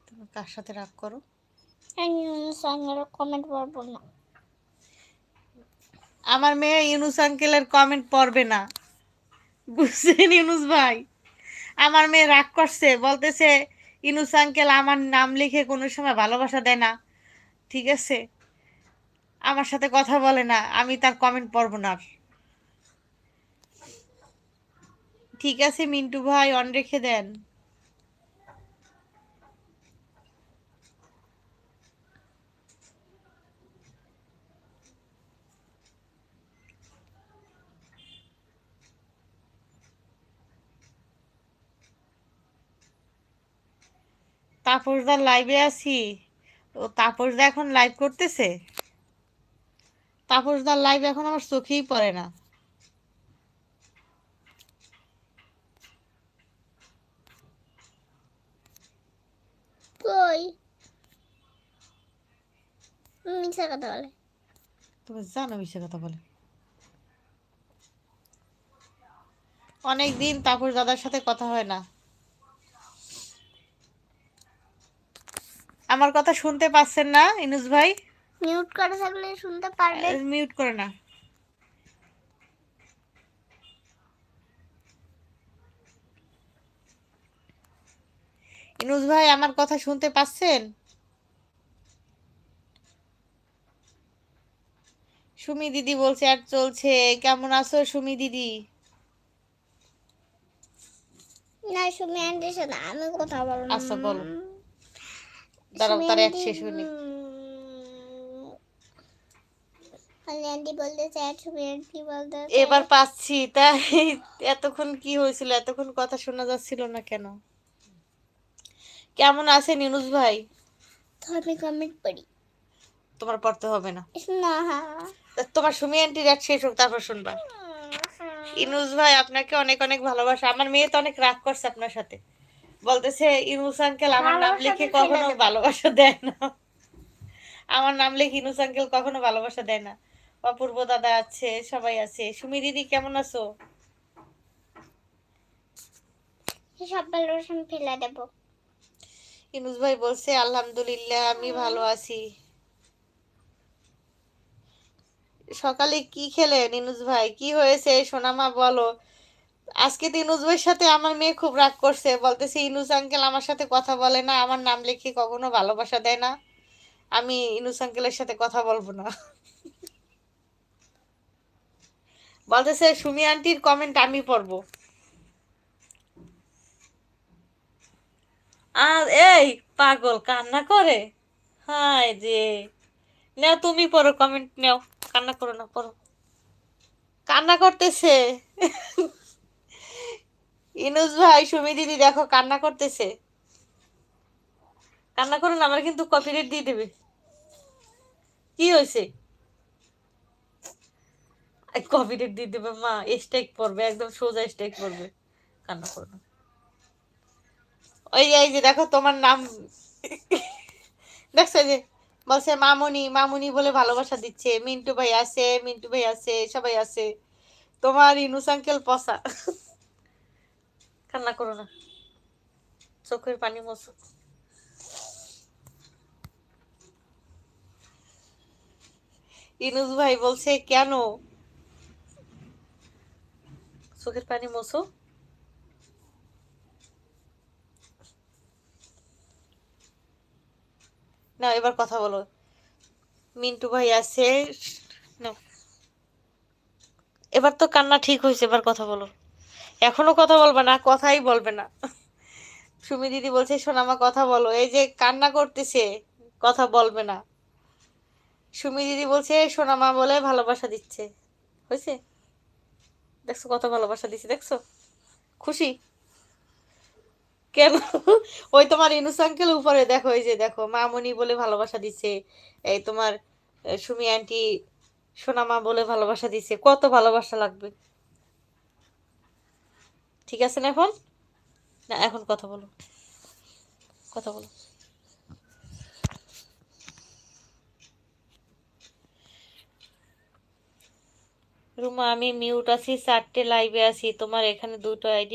তুমি কার সাথে রাগ করো? কমেন্ট পড়বো না। আমার মেয়ে ইউনুস আঙ্কেলের কমেন্ট পড়বে না, বুঝছেন ইউনুস ভাই? আমার মেয়ে রাগ করছে, বলতেছে ইউনুস আঙ্কেল আমার নাম লিখে কোনো সময় ভালোবাসা দেয় না, ঠিক আছে, আমার সাথে কথা বলে না, আমি তার কমেন্ট পড়বো না আর। ঠিক আছে মিন্টু ভাই, অন রেখে দেন। তাপসদার লাইভে আছি। ও তাপসদা এখন লাইভ করতেছে? তাপসদার লাইভ এখন আমার চোখেই পড়ে না। কই মিছা কথা বলে? তুমি জানো মিশে কথা বলে। অনেক দিন তাপস দাদার সাথে কথা হয় না। আমার কথা শুনতে পাচ্ছেন না ইনুস ভাই? মিউট করে থাকলে শুনতে পারবে। মিউট করে না। ইনুস ভাই আমার কথা শুনতে পাচ্ছেন? সুমি দিদি বলছে অ্যাড চলছে। কেমন আছো সুমি দিদি? না সুমি আন্টির সাথে আমি কথা বলবো। আচ্ছা বলো, দাঁড়াও তার অ্যাড শেষ হয়নি। আন্টি বলতে চাই, সুমি আন্টি বলতে এবার পাচ্ছি। তাই এতক্ষণ কি হয়েছিল? এতক্ষণ কথা শোনা যাচ্ছিল না কেন? কেমন আছেন ইউনুস ভাই? তো আমি কমেন্ট পড়ি। তোমার পড়তে হবে না, না তোমার সুমি আন্টির অ্যাড শেষ হোক তারপর শুনবা। ইনুস ভাই আপনাকে অনেক অনেক ভালোবাসা। আমার মেয়ে তো অনেক রাগ করছে আপনার সাথে, বলতেছে ইনুস আঙ্কেল আমার নাম লিখে কখনো ভালোবাসা দেয় না। আমার নাম লিখে ইনুস আঙ্কেল কখনো ভালোবাসা দেয় না। অপূর্ব দাদা আছে, সবাই আছে। সুমি দিদি কেমন আছো? সব ভালোবাসা ফেলে দেবো। ইনুস ভাই বলছে আলহামদুলিল্লাহ আমি ভালো আছি। সকালে কি খেলেন ইনুস ভাই? কি হয়েছে সোনামা বলো। আজকে তো ইনুস ভাইয়ের সাথে আমার মেয়ে খুব রাগ করছে, বলতেছে ইনুস আঙ্কেল আমার সাথে কথা বলে না, আমার নাম লিখে কখনো ভালোবাসা দেয় না, আমি ইনুস আঙ্কেলের সাথে কথা বলবো না। বলতেছে সুমি আন্টির কমেন্ট আমি পড়বো। আর এই পাগল কান্না করে, হায় রে। নাও তুমি পড়ো, কমেন্ট নাও, কান্না করো না, পড়ো। কান্না করতেছে ইনুস ভাই, সুমি দিদি দেখো কান্না করতেছে। কান্না করুন, আমার কিন্তু কপিরাইট দিয়ে দেবে। কি হয়েছে? কপিরাইট দিয়ে দেবে মা, স্ট্রাইক পড়বে, একদম সোজা স্ট্রাইক পড়বে। কান্না করো না। ওই এই যে দেখো তোমার নাম দেখছো যে বলছে মামুনি মামুনি বলে ভালোবাসা দিচ্ছে। মিন্টু ভাই আছে, মিন্টু ভাই আছে, সবাই আছে। তোমার ইনুস আঙ্কেল পসা। কান্না করো না, চোখের পানি মোছো। ইনুস ভাই বলছে কেন? চোখের পানি মোছো। না এবার কথা বলো। মিন্টু ভাই আছে। না এবার তো কান্না ঠিক হয়েছে, এবার কথা বলো। এখনো কথা বলবে না, কথাই বলবে না। সুমি দিদি বলছে সোনামা কথা বলো, এই যে কান্না করতেছে, কথা বলবে না। সুমি দিদি বলছে সোনামা বলে ভালোবাসা দিচ্ছে। হয়েছে? দেখছো কত ভালোবাসা দিচ্ছে, দেখছো? খুশি? কেন? ওই তোমার ইনুস আঙ্কেল উপরে দেখো, এই যে দেখো মামনি বলে ভালোবাসা দিচ্ছে। এই তোমার সুমি আন্টি সোনামা বলে ভালোবাসা দিচ্ছে। কত ভালোবাসা লাগবে? ঠিক আছে না এখন? না এখন কথা বলো, কথা বলো। রুমা আমি মিউট আছি, 4টে লাইভে আছি, তোমার এখানে 2টো আইডি